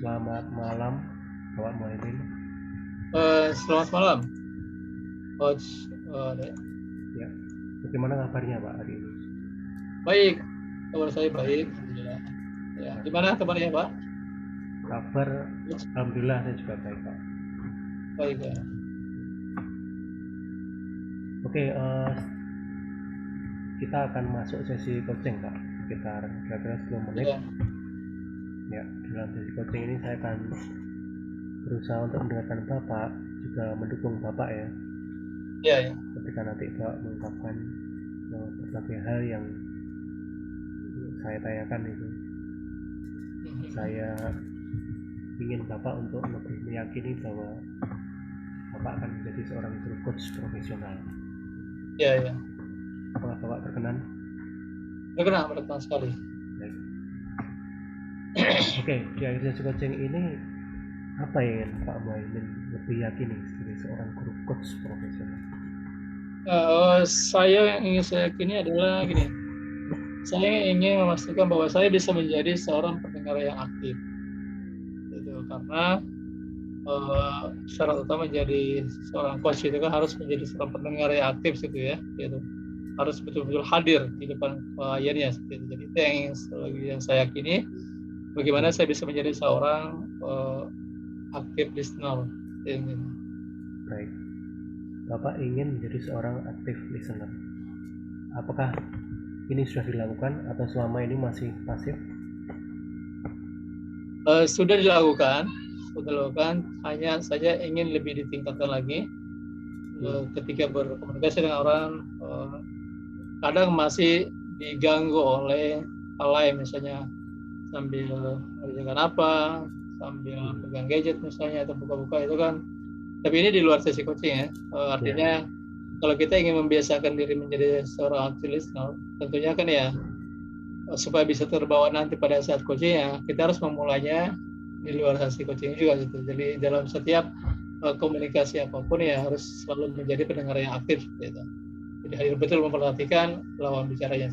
Selamat malam, Bapak Muhyiddin. Selamat malam, Coach. Ya, bagaimana kabarnya Pak hari ini? Baik, kabar saya baik, alhamdulillah. Ya, gimana kabarnya Pak? Kabar, alhamdulillah saya juga baik Pak. Baik ya. Oke, kita akan masuk sesi coaching Pak, sekitar kira-kira 10 menit. Ya, dalam sesi coaching ini saya akan berusaha untuk mendengarkan Bapak, juga mendukung Bapak ya. Iya. Ketika nanti Bapak mengungkapkan berbagai hal yang saya tanyakan itu, saya ingin Bapak untuk lebih meyakini bahwa Bapak akan menjadi seorang guru coach profesional. Iya. Apakah Bapak berkenan? Berkenan sekali. Baik. Oke, di akhir sesi coaching ini apa yang ingin Pak Muhyiddin lebih yakini sebagai seorang guru coach profesional? Saya yang ingin saya yakini adalah gini. Saya ingin memastikan bahwa saya bisa menjadi seorang pendengar yang aktif. Gitu. Karena syarat utama menjadi seorang coach itu kan harus menjadi seorang pendengar yang aktif gitu ya. Gitu. Harus betul-betul hadir di depan kliennya. Gitu. Jadi itu yang saya yakini. Bagaimana saya bisa menjadi seorang aktif listener. Baik, Bapak ingin menjadi seorang aktif listener. Apakah ini sudah dilakukan atau selama ini masih pasif? Sudah dilakukan, hanya saja ingin lebih ditingkatkan lagi. Ketika berkomunikasi dengan orang, kadang masih diganggu oleh hal lain, misalnya sambil mengerjakan apa, sambil pegang gadget misalnya atau buka-buka itu kan. Tapi ini di luar sesi coaching ya. Artinya kalau kita ingin membiasakan diri menjadi seorang aktif listener, tentunya kan ya supaya bisa terbawa nanti pada saat coaching ya, kita harus memulainya di luar sesi coaching juga gitu. Jadi dalam setiap komunikasi apapun ya harus selalu menjadi pendengar yang aktif gitu. Jadi hadir betul memperhatikan lawan bicaranya.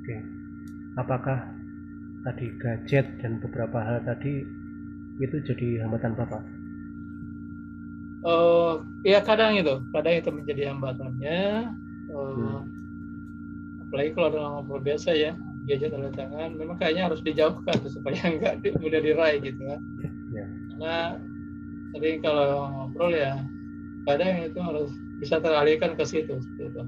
Oke. Apakah tadi gadget dan beberapa hal tadi itu jadi hambatan Bapak? Ya kadang itu menjadi hambatannya. Apalagi kalau dalam ngobrol biasa ya, gadget ada tangan, memang kayaknya harus dijauhkan supaya nggak mudah diraih gitu kan. Karena tadi kalau ngobrol ya kadang itu harus bisa teralihkan ke situ. Gitu.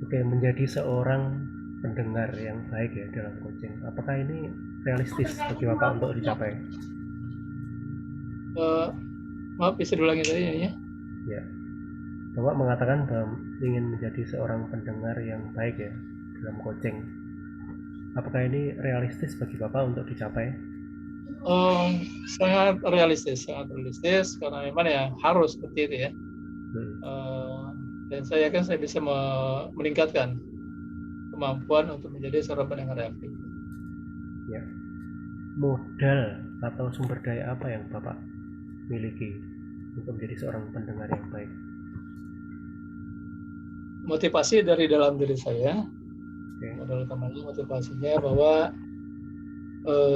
Oke, menjadi seorang pendengar yang baik ya dalam coaching. Apakah ini realistis bagi Bapak untuk dicapai? Maaf, bisa diulangi tadi ya? Ya, Bapak mengatakan bahwa ingin menjadi seorang pendengar yang baik ya dalam coaching. Apakah ini realistis bagi Bapak untuk dicapai? Sangat realistis karena memang ya harus seperti itu ya. Dan saya yakin saya bisa meningkatkan kemampuan untuk menjadi seorang pendengar yang aktif. Ya. Modal atau sumber daya apa yang Bapak miliki untuk menjadi seorang pendengar yang baik? Motivasi dari dalam diri saya. Modal utamanya motivasinya bahwa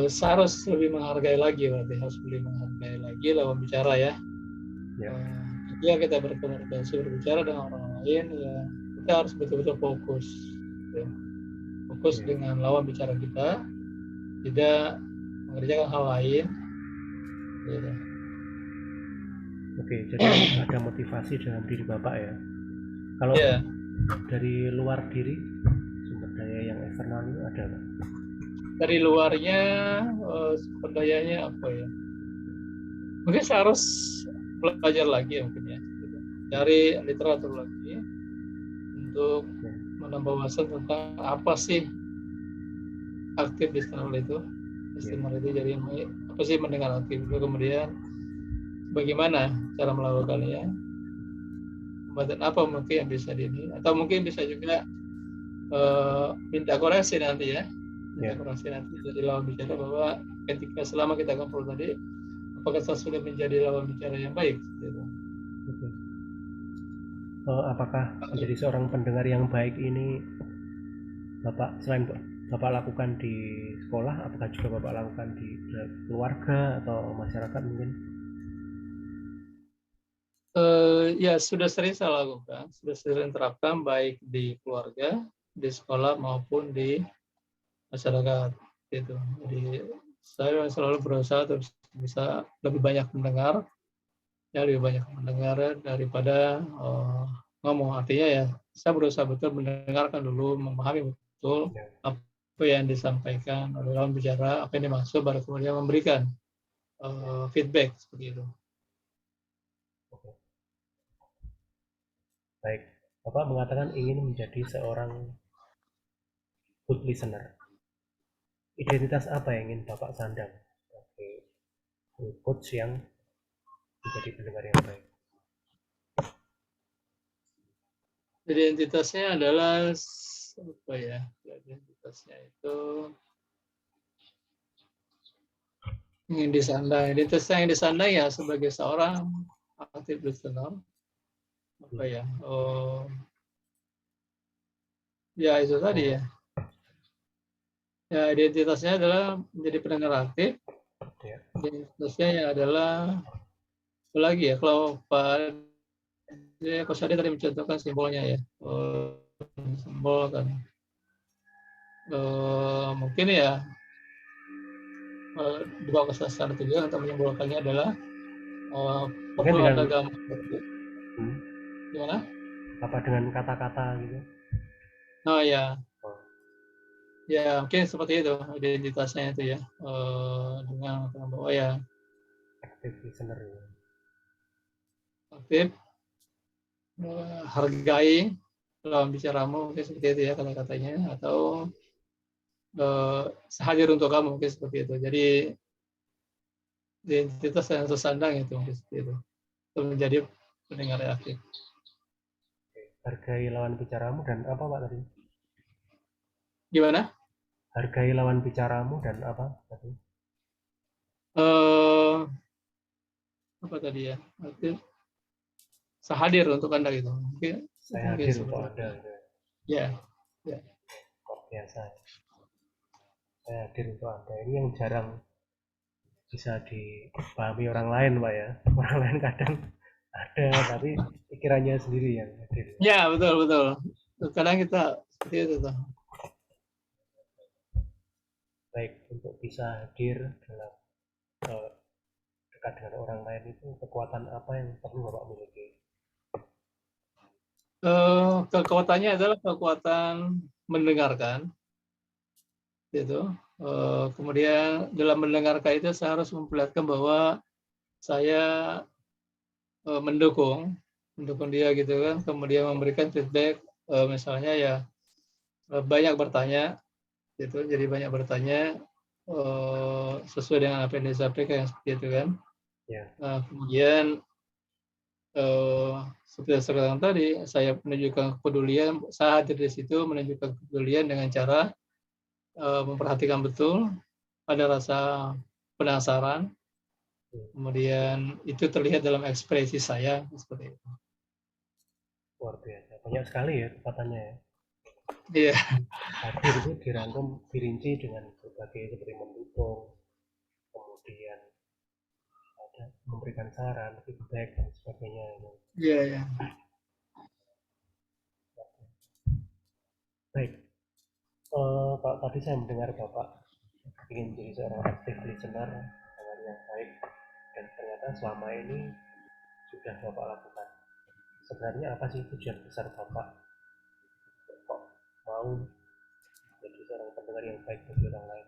saya harus lebih menghargai lagi, harus lebih menghargai lagi lawan bicara ya. Ketika kita berkomunikasi berbicara dengan orang lain ya kita harus betul-betul fokus ya. Fokus dengan lawan bicara kita, tidak mengerjakan hal lain gitu. Oke, jadi ada motivasi dalam diri Bapak ya. Kalau dari luar diri sumber daya yang eksternal itu ada Pak? Dari luarnya sumber dayanya apa ya? Mungkin saya harus belajar lagi mungkin ya, cari literatur lagi untuk menambah wawasan tentang apa sih aktif listener itu. Listener itu jadi apa sih mendengar aktif itu, kemudian bagaimana cara melakukannya, dan apa mungkin yang bisa atau mungkin bisa juga minta koreksi nanti ya. Koreksi nanti dari lawan bicara bahwa ketika selama kita ngobrol tadi apakah saya sudah menjadi lawan bicara yang baik gitu. Apakah menjadi seorang pendengar yang baik ini Bapak selain Bapak lakukan di sekolah, apakah juga Bapak lakukan di keluarga atau masyarakat mungkin? Ya sudah sering saya lakukan, sudah sering terapkan baik di keluarga, di sekolah maupun di masyarakat gitu. Jadi saya selalu berusaha untuk bisa lebih banyak mendengar, ya lebih banyak mendengar daripada ngomong. Artinya ya saya berusaha betul mendengarkan dulu, memahami betul Ya. apa yang disampaikan oleh lawan bicara, apa yang dimaksud, baru kemudian memberikan feedback seperti itu. Oke. Baik, Bapak mengatakan ingin menjadi seorang good listener. Identitas apa yang ingin Bapak sandang sebagai coach yang menjadi pendengar yang baik? Identitasnya adalah apa ya? Identitasnya itu ingin disandang. Identitasnya yang disandang ya sebagai seorang aktif listener. Apa ya? Ya itu tadi ya. Ya identitasnya adalah menjadi pendengar aktif. Ya. Identitasnya ya adalah apa lagi ya? Kalau Pak Kosadi tadi mencontohkan simbolnya ya. Simbol kan. Mungkin ya di bawah kesadaran itu juga untuk menyimbolkannya adalah Mungkin dengan popularitas agama. Gimana? apa dengan kata-kata gitu? Oh ya, Oh, ya mungkin seperti itu identitasnya itu ya. Dengan bahwa ya active listener. Ya. aktif, hargai lawan bicaramu mungkin seperti itu ya kata-katanya, atau sehadir untuk kamu mungkin seperti itu. Jadi identitas yang tersandang itu mungkin seperti itu. Untuk menjadi pendengar yang aktif. Hargai lawan bicaramu dan apa Pak tadi? Gimana? Hargai lawan bicaramu dan apa tadi? Apa tadi ya? Aktif, sehadir untuk Anda gitu. Mungkin Saya mungkin hadir untuk seperti itu. Anda. Gitu. Ya, ya. Kok biasa. Saya hadir untuk Anda. Ini yang jarang bisa dipahami orang lain Pak ya. Orang lain kadang ada tapi pikirannya sendiri yang hadir. Ya, betul betul. Kadang kita seperti itu tuh. Baik, untuk bisa hadir dalam dekat dengan orang lain itu kekuatan apa yang perlu Bapak miliki? Kekuatannya adalah kekuatan mendengarkan, gitu. Kemudian dalam mendengarkan itu saya harus memperlihatkan bahwa saya mendukung dia gitu kan. Kemudian memberikan feedback, misalnya ya banyak bertanya, gitu. Jadi banyak bertanya sesuai dengan apa yang disampaikan seperti itu kan. Ya. Kemudian seperti saya katakan tadi, saya menunjukkan kepedulian, saya hadir di situ menunjukkan kepedulian dengan cara memperhatikan betul, ada rasa penasaran, kemudian itu terlihat dalam ekspresi saya seperti itu. Luar biasa, banyak sekali ya kekuatannya ya. Iya. Hadir itu dirangkum, dirinci dengan berbagai seperti mendukung, kemudian ada memberikan saran, feedback dan sebagainya. Iya, iya. Baik, Pak, tadi saya mendengar Bapak ingin menjadi seorang active listener dengan yang baik dan ternyata selama ini sudah Bapak lakukan. Sebenarnya apa sih tujuan besar Bapak kok mau menjadi seorang pendengar yang baik bagi orang lain?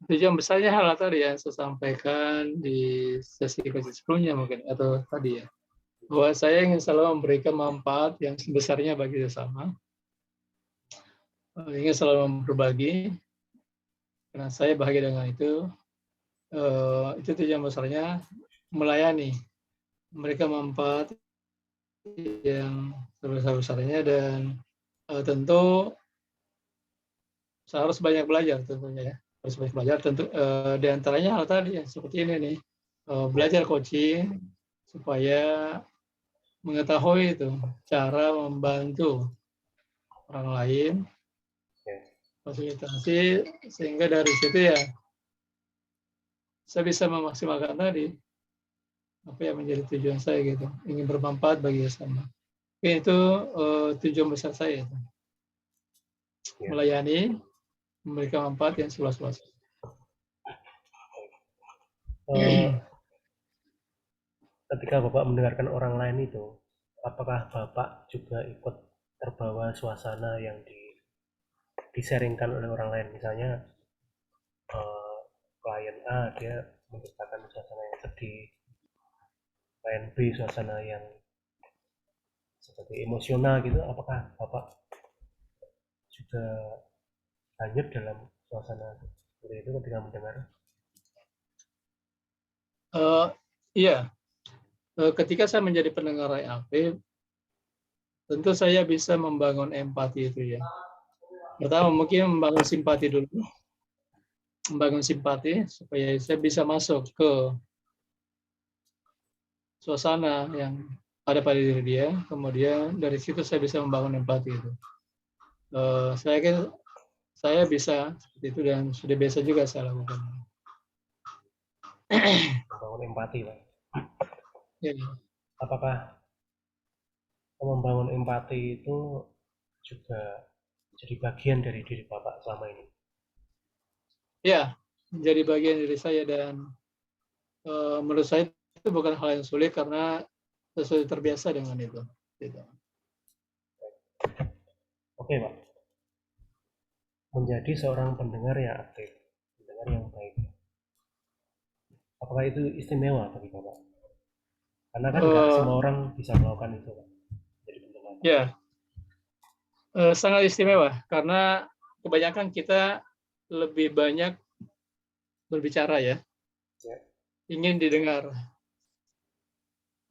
Tujuan besarnya hal tadi yang saya sampaikan di sesi sebelumnya mungkin, atau tadi ya, bahwa saya ingin selalu memberikan manfaat yang sebesarnya bagi sesama, ingin selalu berbagi, karena saya bahagia dengan itu tujuan besarnya, melayani, mereka manfaat yang sebesar-besarnya, dan tentu saya harus banyak belajar tentunya ya, harus banyak belajar tentu, di antaranya hal tadi ya seperti ini nih, belajar coaching supaya mengetahui itu cara membantu orang lain fasilitasi, sehingga dari situ ya saya bisa memaksimalkan tadi apa yang menjadi tujuan saya gitu, ingin bermanfaat bagi sesama. Oke, itu tujuan besar saya itu. Ya. Melayani, memberikan manfaat yang seluas-luasnya. Ketika Bapak mendengarkan orang lain itu, apakah Bapak juga ikut terbawa suasana yang disaringkan oleh orang lain? Misalnya klien A dia menciptakan suasana yang sedih, klien B suasana yang seperti emosional gitu, apakah Bapak juga hanyut dalam suasana seperti itu ketika mendengar? Iya, ketika saya menjadi pendengar yang aktif, tentu saya bisa membangun empati itu ya. Pertama mungkin membangun simpati dulu, membangun simpati supaya saya bisa masuk ke suasana yang ada pada diri dia, kemudian dari situ saya bisa membangun empati itu. Saya yakin saya bisa seperti itu dan sudah biasa juga saya lakukan. Membangun empati, Pak. Ya. Apakah membangun empati itu juga jadi bagian dari diri Bapak selama ini? Ya, menjadi bagian diri saya dan menurut saya itu bukan hal yang sulit karena saya sudah terbiasa dengan itu. Gitu. Oke, Pak. Menjadi seorang pendengar yang aktif, pendengar yang baik. Apakah itu istimewa bagi Bapak? Karena kan nggak semua orang bisa melakukan itu, Pak. Jadi pendengar. Ya, sangat istimewa karena kebanyakan kita lebih banyak berbicara ya, ingin didengar.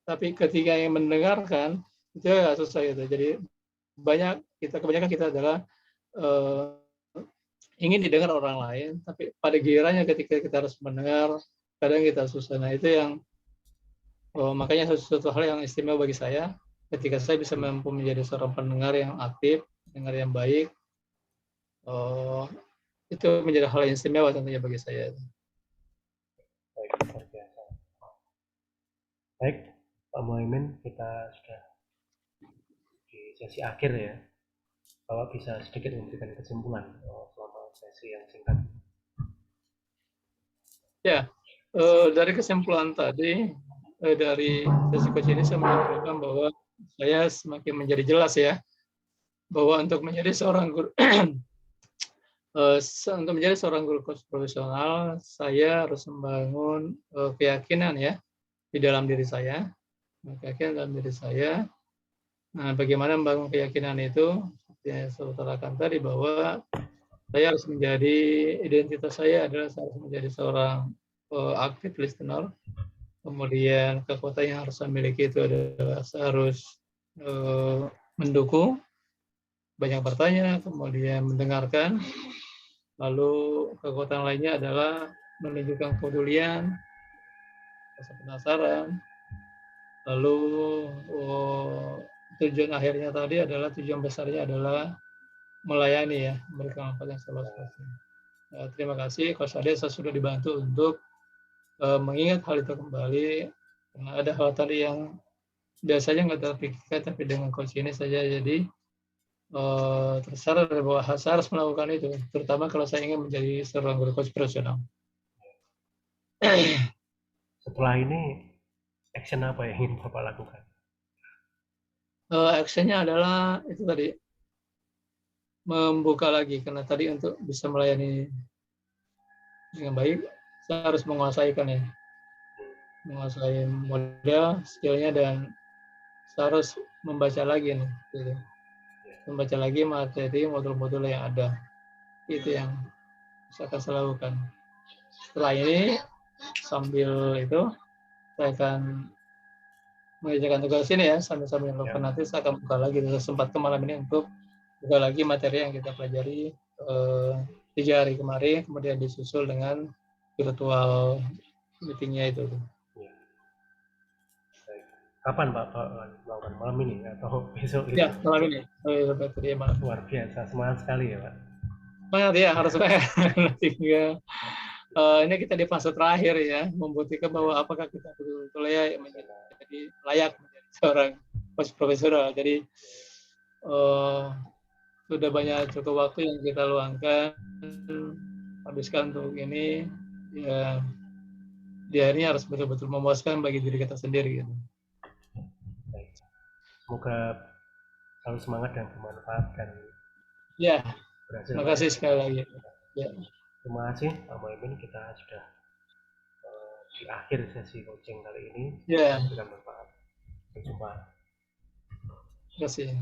Tapi ketika yang mendengarkan itu ya susah itu. Jadi kebanyakan kita adalah ingin didengar orang lain, tapi pada gilirannya ketika kita harus mendengar, kadang kita susah. Nah itu yang makanya sesuatu hal yang istimewa bagi saya ketika saya bisa mampu menjadi seorang pendengar yang aktif, pendengar yang baik. Itu menjadi hal yang istimewa tentunya bagi saya. Baik, luar biasa. Baik, Pak Muhaimin, kita sudah di sesi akhir ya. Bapak bisa sedikit memberikan kesimpulan selama sesi yang singkat. Ya, dari kesimpulan tadi, dari sesi coach ini saya menyimpulkan bahwa saya semakin menjadi jelas ya, bahwa untuk menjadi seorang guru untuk menjadi seorang guru coach profesional, saya harus membangun keyakinan ya di dalam diri saya, keyakinan dalam diri saya. Nah, bagaimana membangun keyakinan itu? Seperti yang saya utarakan tadi bahwa saya harus menjadi identitas saya adalah saya harus menjadi seorang active listener. Kemudian kekuatan yang harus saya miliki itu adalah saya harus mendukung, banyak bertanya, kemudian mendengarkan. Lalu kekuatan lainnya adalah menunjukkan kepedulian, rasa penasaran. Lalu tujuan akhirnya tadi adalah tujuan besarnya adalah melayani ya, memberikan manfaat yang seluas-luasnya. Terima kasih Coach Ade, saya sudah dibantu untuk mengingat hal itu kembali. Karena ada hal tadi yang biasanya nggak terpikirkan, tapi dengan coach ini saja jadi tersadar bahwa saya harus melakukan itu, terutama kalau saya ingin menjadi seorang guru coach profesional. Setelah ini, action apa yang ingin Bapak lakukan? Actionnya adalah itu tadi, membuka lagi, karena tadi untuk bisa melayani dengan baik, saya harus menguasai model, skillnya, dan saya harus membaca lagi nih, gitu. Membaca lagi materi modul-modul yang ada. Itu yang akan saya lakukan. Setelah ini, sambil itu, saya akan mengerjakan tugas ini ya, sambil melakukan nanti saya akan buka lagi, sempat ke malam ini untuk buka lagi materi yang kita pelajari 3 hari kemarin, kemudian disusul dengan virtual meetingnya itu. Kapan Pak melakukan malam ini atau besok? Ya, malam ini. Luar biasa, semangat sekali ya Pak. Semangat ya, harus semangat. Tinggal ini kita di fase terakhir ya, membuktikan bahwa apakah kita betul-betul layak menjadi seorang profesional. Jadi sudah banyak cukup waktu yang kita luangkan, habiskan untuk ini, ya di akhirnya harus betul-betul memuaskan bagi diri kita sendiri gitu. Baik. Semoga selalu semangat dan bermanfaat dan Ya, berhasil. terima kasih sekali lagi. Ya. Terima kasih Pak Muhaimin, kita sudah di akhir sesi coaching kali ini. Ya. Dengan manfaat. Sampai jumpa. Terima kasih.